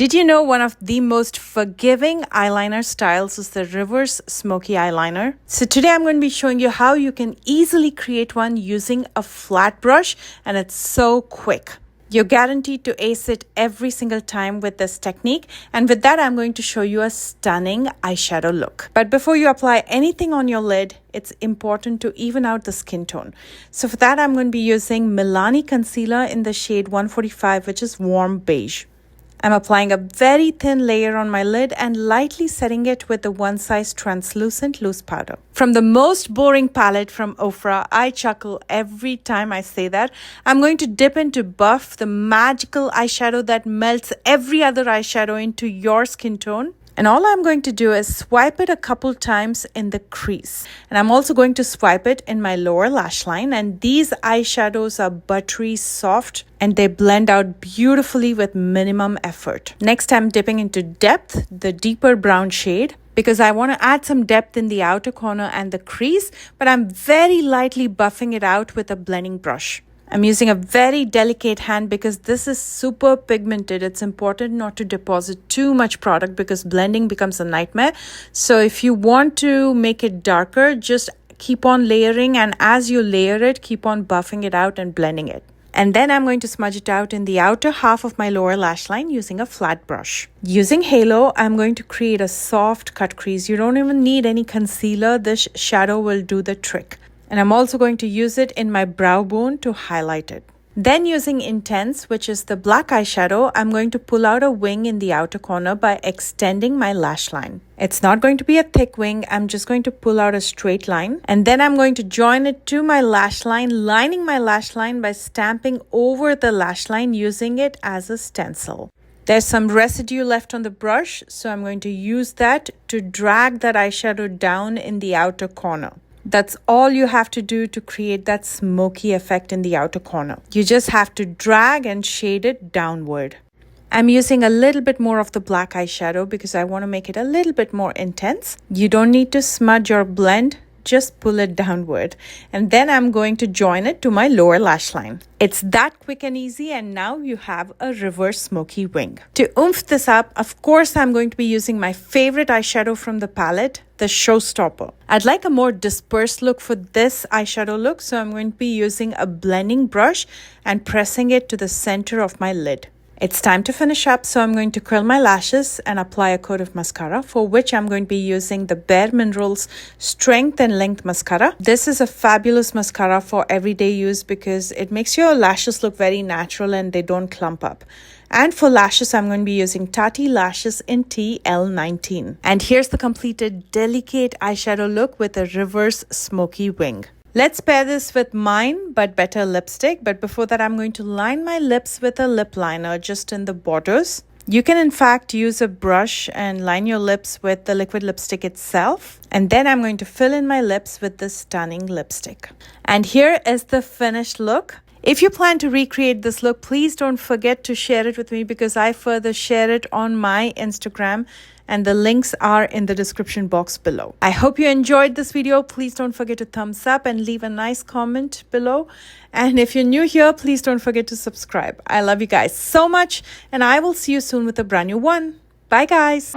Did you know one of the most forgiving eyeliner styles is the reverse smoky eyeliner? So today I'm going to be showing you how you can easily create one using a flat brush, and it's so quick. You're guaranteed to ace it every single time with this technique, and with that I'm going to show you a stunning eyeshadow look. But before you apply anything on your lid, it's important to even out the skin tone. So for that I'm going to be using Milani Concealer in the shade 145, which is warm beige. I'm applying a very thin layer on my lid and lightly setting it with the one size translucent loose powder. From the most boring palette from Ofra, I chuckle every time I say that. I'm going to dip into Buff, the magical eyeshadow that melts every other eyeshadow into your skin tone. And all I'm going to do is swipe it a couple times in the crease. And I'm also going to swipe it in my lower lash line. And these eyeshadows are buttery soft and they blend out beautifully with minimum effort. Next, I'm dipping into Depth, the deeper brown shade, because I want to add some depth in the outer corner and the crease, but I'm very lightly buffing it out with a blending brush. I'm using a very delicate hand because this is super pigmented. It's important not to deposit too much product because blending becomes a nightmare. So if you want to make it darker, just keep on layering, and as you layer it, keep on buffing it out and blending it. And then I'm going to smudge it out in the outer half of my lower lash line using a flat brush. Using Halo, I'm going to create a soft cut crease. You don't even need any concealer. This shadow will do the trick. And I'm also going to use it in my brow bone to highlight it. Then using Intense, which is the black eyeshadow, I'm going to pull out a wing in the outer corner by extending my lash line. It's not going to be a thick wing. I'm just going to pull out a straight line. And then I'm going to join it to my lash line, lining my lash line by stamping over the lash line using it as a stencil. There's some residue left on the brush, so I'm going to use that to drag that eyeshadow down in the outer corner. That's all you have to do to create that smoky effect in the outer corner. You just have to drag and shade it downward. I'm using a little bit more of the black eyeshadow because I want to make it a little bit more intense. You don't need to smudge or blend, just pull it downward. And then I'm going to join it to my lower lash line. It's that quick and easy, and now you have a reverse smoky wing. To oomph this up, of course, I'm going to be using my favorite eyeshadow from the palette, the Showstopper. I'd like a more dispersed look for this eyeshadow look, so I'm going to be using a blending brush and pressing it to the center of my lid. It's time to finish up, so I'm going to curl my lashes and apply a coat of mascara, for which I'm going to be using the Bare Minerals Strength and Length Mascara. This is a fabulous mascara for everyday use because it makes your lashes look very natural and they don't clump up. And for lashes, I'm going to be using Tati Lashes in TL19. And here's the completed delicate eyeshadow look with a reverse smoky wing. Let's pair this with mine but better lipstick. But before that, I'm going to line my lips with a lip liner just in the borders. You can in fact use a brush and line your lips with the liquid lipstick itself. And then I'm going to fill in my lips with this stunning lipstick. And here is the finished look. If you plan to recreate this look, please don't forget to share it with me because I further share it on my Instagram, and the links are in the description box below. I hope you enjoyed this video. Please don't forget to thumbs up and leave a nice comment below. And if you're new here, please don't forget to subscribe. I love you guys so much, and I will see you soon with a brand new one. Bye guys.